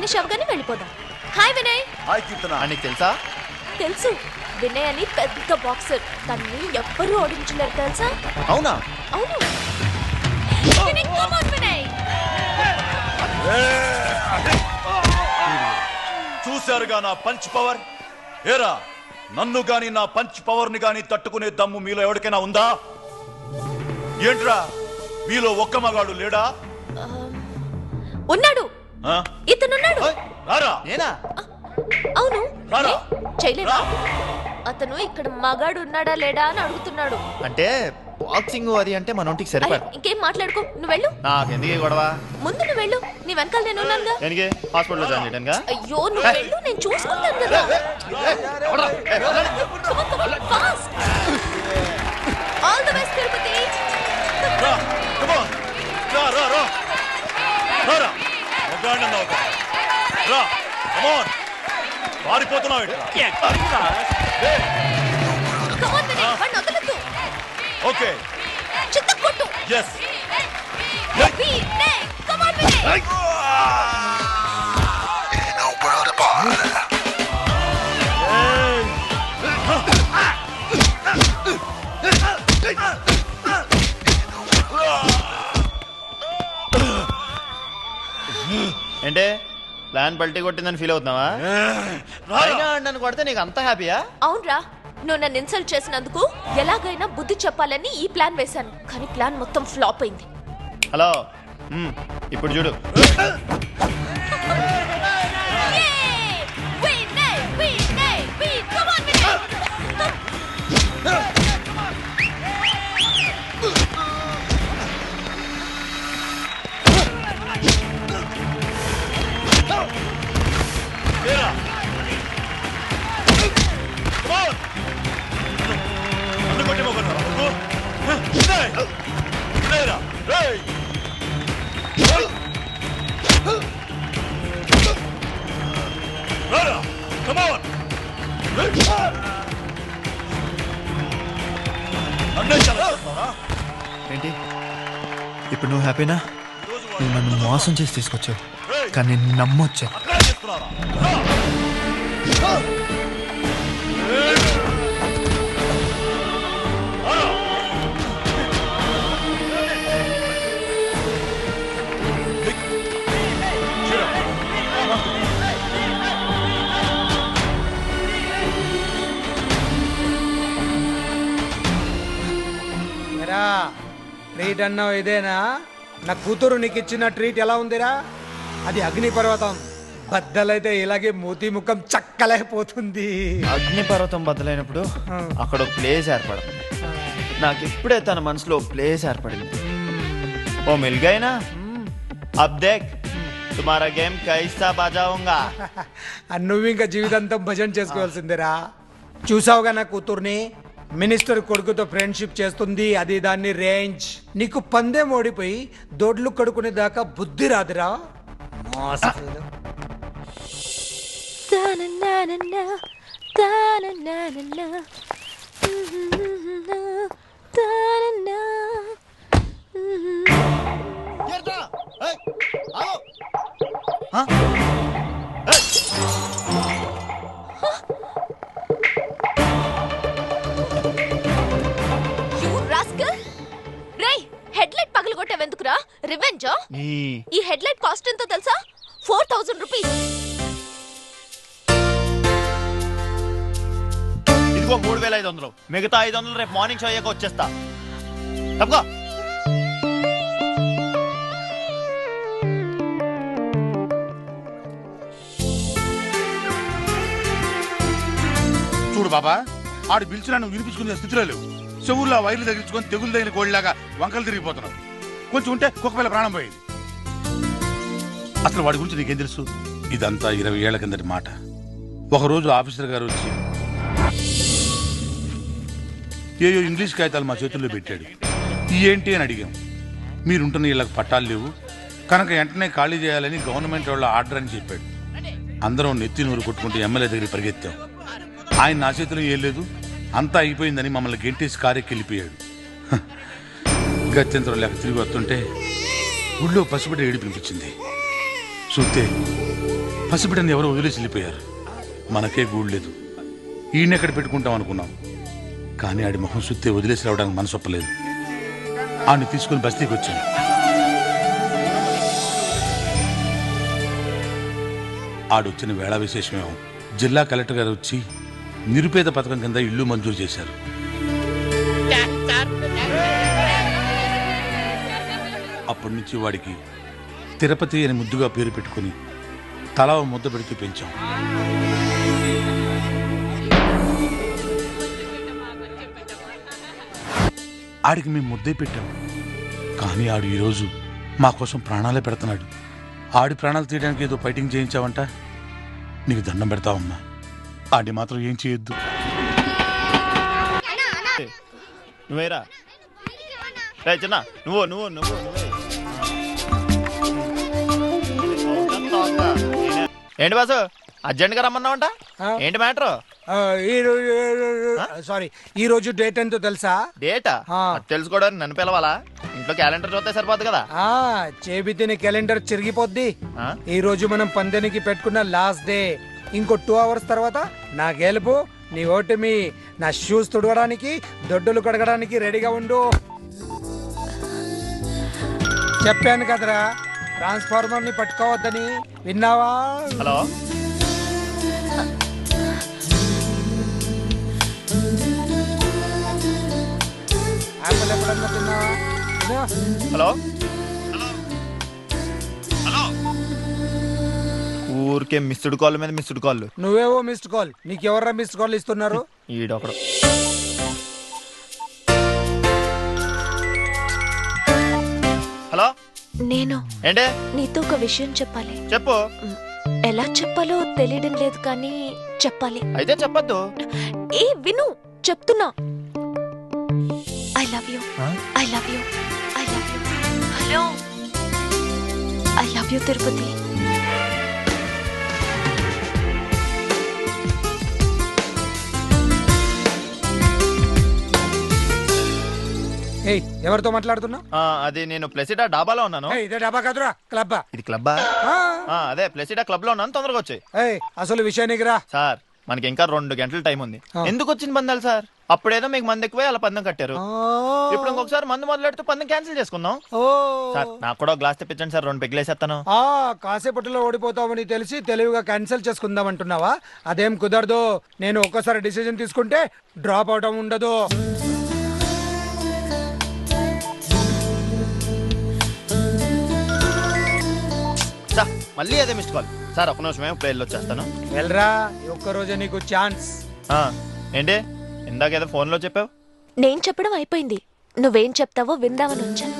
Finish అవ్వగానే వెళ్ళిపోదాం. Hi Vinay. Hi కీర్తన. నీకు తెలుసా? తెలుసు, వినయ్ అని పెద్ద బాక్సర్, తన్ని ఎవ్వరూ ఓడించలేరు తెలుసా? అవునా? అవును. Vinay, come on, Vinay. చూశారుగా నా పంచ్ పవర్. ఏరా, నన్ను గాని నా పంచ్ పవర్ ని గాని తట్టుకునే దమ్ము మీలో ఎవరికైనా ఉందా? ఏంట్రా, మీలో ఒక్క మగాడు లేడా? ఉన్నాడు, ఇతనున్నాడు. రారా. నేనా? అవును. రారా. చేయలేదా? అతను ఇక్కడ మగాడు ఉన్నాడా లేడా అని అడుగుతున్నాడు. అంటే బాక్సింగ్ అది అంటే మన ఒంటికి సరిపడ. ఇంకేం మాట్లాడుకో, నువ్వు వెళ్ళు. నాకెందుకు గొడవ? ముందు నువ్వు వెళ్ళు, నీ వెనకాల నేను ఉన్నానుగా. దేనికి? హాస్పిటల్లో జాయిన్ చేయడానికా? అయ్యో నువ్వు వెళ్ళు, నేను చూసుకుంటాను కదా. Fast. All the best Tirupati. రా, come on. రా రా రా. రా. మగాడినన్నావు కదా. రా, come on. పారిపోతున్నావు ఇట్లా. Come on వినయ్, వాడిని వదలొద్దు. ఓకే. చిత్త కొట్టు. yes. Vinay, come on Vinay. In a world apart. ఏంటే ప్లాన్ పల్టీ కొట్టిందని ఫీల్ అవుతున్నావా? నన్ను కొడితే నీకు అంత హ్యాపీయా? అవునరా, నువ్వు నన్ను ఇన్సల్ట్ చేసినందుకు ఎలాగైనా బుద్ధి చెప్పాలని ఈ ప్లాన్ వేశాను, కానీ ప్లాన్ మొత్తం ఫ్లాప్ అయింది. హలో, ఇప్పుడు చూడు. ఏంటి ఇప్పుడు నువ్వు హ్యాపీనా? నువ్వు నన్ను మోసం చేసి తీసుకొచ్చావు, కానీ నేను నమ్మొచ్చా. ట్రీట్ అన్నావు ఇదేనా? నా కూతురు నీకు ఇచ్చిన ట్రీట్ ఎలా ఉందిరా? అది అగ్నిపర్వతం బద్దలైతే ఇలాగే మూతి ముఖం చక్కలేకపోతుంది. అగ్నిపర్వతం బద్దలైనప్పుడు అక్కడ ఒక ప్లేస్ ఏర్పడుతుంది. నాకు ఇప్పుడే తన మనసులో ప్లేస్ ఏర్పడింది. ఓ మిల్ గయనా, అబ్ దేఖ్ తుమారా గేమ్ కైసా బజాऊंगा. నువ్వు ఇంకా జీవితాంతం భజన చేసుకోవాల్సిందేరా. చూసావుగా నా కూతుర్ని, మినిస్టర్ కొడుకుతో ఫ్రెండ్షిప్ చేస్తుంది, అది దాన్ని రేంజ్. నీకు పందెం ఓడిపోయి దొడ్లు కడుకునే దాకా బుద్ధి రాదురా. హెడ్లైట్ పగలగొట్టేందుకురా? రివెంజా? ఈ హెడ్లైట్ కాస్ట్ ఎంతో తెలుసా? 4000 రూపీస్. ఇదిగో 3500. మిగతా 500 రేపు మార్నింగ్ షో అయ్యాక వచ్చేస్తా. తప్పగా చూడు బాబా, ఆడు పిలిచినా నువ్వు వినిపించుకునే స్థితిలో లేవు. చెవుల్లో వైర్లు తగిలించుకొని తెగులు తగిన కోడిలాగా వంకలు తిరిగిపోతున్నావు. కొంచెం ఉంటే కుక్కపిల్ల ప్రాణం పోయేది. అసలు వాడి గురించి నీకేం తెలుసు? ఇదంతా 20 ఏళ్ల కిందటి మాట. ఒకరోజు ఆఫీసర్ గారు వచ్చి ఏయో ఇంగ్లీష్ కాగితాలు మా చేతుల్లో పెట్టాడు. ఏంటి అని అడిగాం. మీరుంటున్న ఇళ్ళకి పట్టాలు లేవు కనుక వెంటనే ఖాళీ చేయాలని గవర్నమెంట్ వాళ్ళ ఆర్డర్ అని చెప్పాడు. అందరం నెత్తి నూరు కొట్టుకుంటూ ఎమ్మెల్యే దగ్గరికి పరిగెత్తాం. ఆయన నా చేతిలో ఏం లేదు, అంతా అయిపోయిందని మమ్మల్ని గెంటేసి కారెక్కి వెళ్ళిపోయాడు. గత్యంతరం లేక తిరిగి వస్తుంటే ఊళ్ళో పసిబిడ్డ ఏడిపినిపించింది. చూస్తే పసిబిడ్డని ఎవరో వదిలేసి వెళ్ళిపోయారు. మనకే గూడు లేదు. ఈయనెక్కడ పెట్టుకుంటాం అనుకున్నాం. కానీ ఆడి మొహం సుత్తే వదిలేసి రావడానికి మనసొప్పలేదు. ఆడిని తీసుకుని బస్తీకి వచ్చాను. ఆడొచ్చిన వేళ విశేషమేమో జిల్లా కలెక్టర్ గారు వచ్చి నిరుపేద పథకం కింద ఇల్లు మంజూరు చేశారు. అప్పటి నుంచి వాడికి తిరుపతి అని ముద్దుగా పేరు పెట్టుకుని తల ముద్ద పెడుతూ పెంచాం. ఆడికి మేము ముద్దే పెట్టాం. కానీ ఆడు ఈరోజు మా కోసం ప్రాణాలే పెడుతున్నాడు. ఆడి ప్రాణాలు తీయడానికి ఏదో ఫైటింగ్ చేయించావంట. నీకు దండం పెడతావమ్మా. ఆడి మాత్రం ఏం చేయొద్దు. నువ్వేరా రే చిన్న నువ్వు నువ్వు నువ్వు ఏంటి బాసు అర్జెంట్గా రమ్మన్నావంట? ఏంటి మ్యాటర్? సారీ, ఈ రోజు డేట్ ఎంతో తెలుసా? డేటా తెలుసుకోవడానికి నన్ను పిలవాలా? ఇంట్లో క్యాలెండర్ చూస్తే సరిపోద్ది కదా. చేబితిని క్యాలెండర్ చిరిగిపోద్ది. ఈ రోజు మనం పందెనికి పెట్టుకున్న లాస్ట్ డే. ఇంకో 2 hours తర్వాత నా గెలుపు, నీ ఓటమి. నా షూస్ తుడవడానికి, దొడ్డులు కడగడానికి రెడీగా ఉండు. చెప్పాను కదరా ట్రాన్స్ఫార్మర్ ని పట్టుకోవద్దని, విన్నావా? హలో ఆపిల్ ఎప్పుడన్నా తిన్నావా? హలో హలో ఊరికే మిస్డ్ కాల్ మీద మిస్డ్ కాల్. నువ్వేవో మిస్డ్ కాల్. నీకెవర్రా మిస్డ్ కాల్ ఇస్తున్నారు? ఈడొకడు. హలో నేను ఏంటి? నీతో ఒక విషయం చెప్పాలి. చెప్పు. ఎలా చెప్పాలో తెలియడం లేదు కానీ చెప్పాలి. అయితే చెప్పొద్దు. ఏ విను, చెప్తున్నా. I love you, I love you, I love you. Hello, I love you Tirupati. ఏయ్, ఎవరితో మాట్లాడుతున్నావు? అది నేను ప్లసిడా డాబాలో ఉన్నాను. ఇదే డాబా కాదురా, క్లబ్బా. ఇది క్లబ్బా? అదే ప్లసిడా క్లబ్ లో ఉన్నాను. తొందరగా వచ్చాయి. అసలు విషయానికి రా సార్. మనకి ఇంకా 2 గంటల టైం ఉంది. ఎందుకు వచ్చింది పందాలు సార్? అప్పుడేదో మీకు మంది ఎక్కువ అలా పందెం కట్టారు. ఇప్పుడు ఇంకొకసారి మందు మొదలెడితే పందెం క్యాన్సిల్ చేసుకుందాం. సార్ నాకు కూడా గ్లాస్ తెప్పించండి సార్, 2 పెగ్గులేసేస్తాను. కాసేపట్లో ఓడిపోతామని తెలిసి తెలివిగా క్యాన్సిల్ చేసుకుందాం అంటున్నావా? అదేం కుదరదు. నేను ఒక్కసారి డిసిజన్ తీసుకుంటే డ్రాప్ అవడం ఉండదు. మళ్ళీ అదే మిస్డ్ కాల్. సార్ ఒక నిమిషం ఇప్పుడు వెళ్ళొచ్చేస్తాను. వెళ్ళరా, ఒక్క రోజే నీకు ఛాన్స్. ఏంటి ఇందాక ఏదో ఫోన్లో చెప్పావు? నేను చెప్పడం అయిపోయింది. నువ్వేం చెప్తావో విందామని వచ్చాను.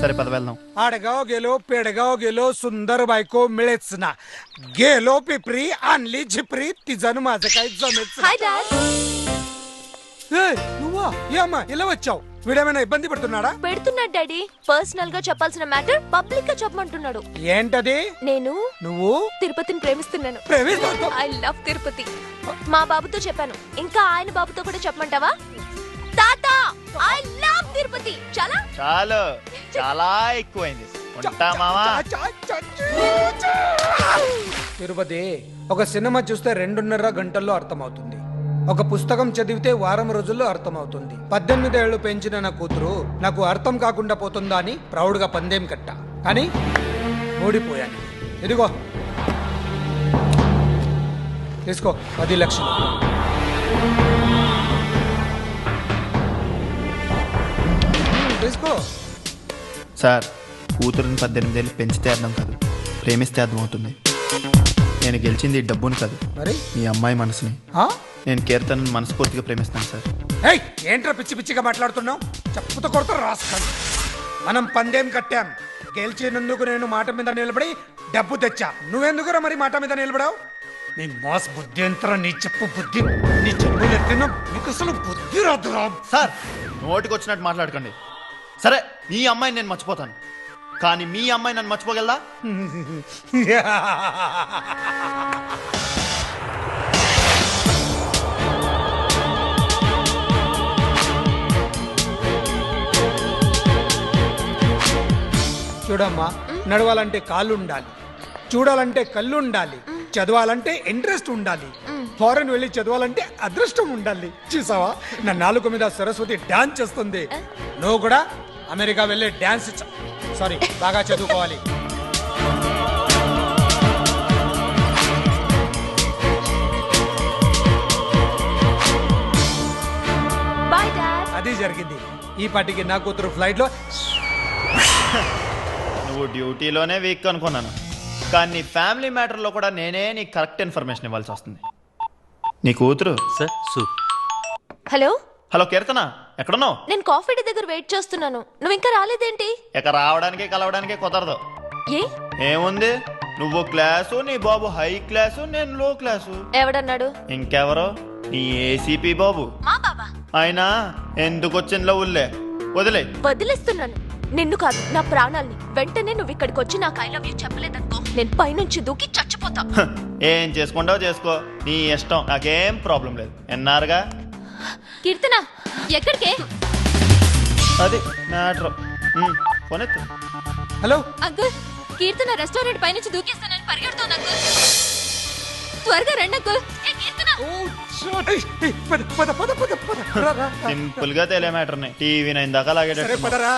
సరే పద వెళ్దాం. आडगाव गेलो, पेडगाव गेलो, सुंदर बायको मिळेच ना. गेलो पिपरी, आणली झिपरी, तिजन माझं काही जमेच. Hi dad. నువ్వా? ఏమ్మా ఇలా వచ్చావు? వీడేమైనా ఇబ్బంది పెడుతున్నాడా? పెడుతున్నాడు డాడీ. పర్సనల్ గా చెప్పాల్సిన మ్యాటర్ పబ్లిక్ గా చెప్పమంటున్నాడు. ఏంటది? నేను నువ్వు తిరుపతిని ప్రేమిస్తున్నాను. I love Tirupati. మా బాబుతో చెప్పాను, ఇంకా ఆయన బాబుతో కూడా చెప్పమంటావా? తాత ఐ లవ్ తిరుపతి. చాలా చాలు, చాలా ఎక్కువైంది. ఉంటా మావా. తిరుపతి ఒక సినిమా చూస్తే 2.5 గంటల్లో అర్థమవుతుంది. ఒక పుస్తకం చదివితే వారం రోజుల్లో అర్థమవుతుంది. 18 ఏళ్లు పెంచిన నా కూతురు నాకు అర్థం కాకుండా పోతుందా అని ప్రౌడ్గా పందెం కట్టా. కానీ ఓడిపోయాను. ఇదిగో తీసుకో 10 లక్షలు. తీసుకో. సార్ కూతురుని 18 ఏళ్ళు పెంచితే అర్థం కాదు, ప్రేమిస్తే అర్థం అవుతుంది. నేను గెలిచింది డబ్బుని కాదు, మరి మీ అమ్మాయి మనసుని. ఆ? నేను కీర్తనని మనస్ఫూర్తిగా ప్రేమిస్తాను సార్. ఏయ్, ఏంట్రా పిచ్చి పిచ్చిగా మాట్లాడుతున్నావు? చెప్పుతో కొడతా రాసుకోండి. మనం పందెం కట్టాం. గెలిచినందుకు నేను మాట మీద నిలబడి డబ్బు తెచ్చా. నువ్వెందుకురా మరి మాట మీద నిలబడావు? నీ మాస్ బుద్ధి ఎంతరా? నీ చెప్పు బుద్ధి, నీ చెప్పులు ఎత్తిన నీకు అసలు బుద్ధి రాదురా. సార్ నోటికి వచ్చినట్టు మాట్లాడకండి. సరే మీ అమ్మాయిని నేను మర్చిపోతాను, కానీ మీ అమ్మాయి నన్ను మర్చిపోగలదా? చూడమ్మా, నడవాలంటే కాళ్ళు ఉండాలి, చూడాలంటే కళ్ళు ఉండాలి, చదవాలంటే ఇంట్రెస్ట్ ఉండాలి, ఫారెన్ వెళ్ళి చదవాలంటే అదృష్టం ఉండాలి. చూసావా, నా నాలుక మీద సరస్వతి డాన్స్ చేస్తుంది. నువ్వు కూడా అమెరికా వెళ్ళి డాన్స్ సారీ బాగా చదువుకోవాలి. Bye dad. అది జరిగింది. ఈ పాటికి నా కూతురు ఫ్లైట్లో నువ్వు డ్యూటీలోనే వీక్ అనుకున్నాను, కానీ నీ ఫ్యామిలీ మ్యాటర్లో కూడా నేనే నీకు కరెక్ట్ ఇన్ఫర్మేషన్ ఇవ్వాల్సి వస్తుంది. నీ కూతురు సార్ సూప్. హలో, హలో కీర్తన, ఎక్కడున్నావు? నేను కాఫీ డే దగ్గర వెయిట్ చేస్తున్నాను. నువ్వు ఇంకా రాలేదేంటి? ఇక రావడానికి కలవడానికి కుదరదు. ఏ ఏముంది, నువ్వు క్లాసు, నీ బాబు హై క్లాసు, నేను లో క్లాసు. ఎవడన్నాడు? ఇంకెవరో నీ ఏసీపీ బాబు. మా బాబా. అయినా ఎందుకు వచ్చిందో ఉల్లే, వదిలే. వదిలేస్తున్నాను. నిన్ను కాదు, నా ప్రాణాల్ని. వెంటనే నువ్వు ఇక్కడికి వచ్చి నాకు ఐ లవ్ యూ చెప్పలేదనుకో, నేను పైనుంచి దూకి చచ్చిపోతా. హ, ఏం చేసుకుంటావో చేసుకో, నీ ఇష్టం, నాకేం ప్రాబ్లం లేదు. ఎన్నారుగా కీర్తన, ఎక్కడికే? అది మ్యాటర్. ఫోన్ ఎత్తు. హలో అంకుల్, కీర్తన రెస్టారెంట్ పైనుంచి దూకేస్తానని పరిగెడుతోంది అంకుల్. త్వరగా రండి అంకుల్. ఏ కీర్తన! ఏయ్, ఏయ్, పద పద పద పద పద రా, రా, రా. సింపుల్ గా తేలే మ్యాటర్ని టీవీ 9 దాకా సరే లాగేటట్టు. పదరా.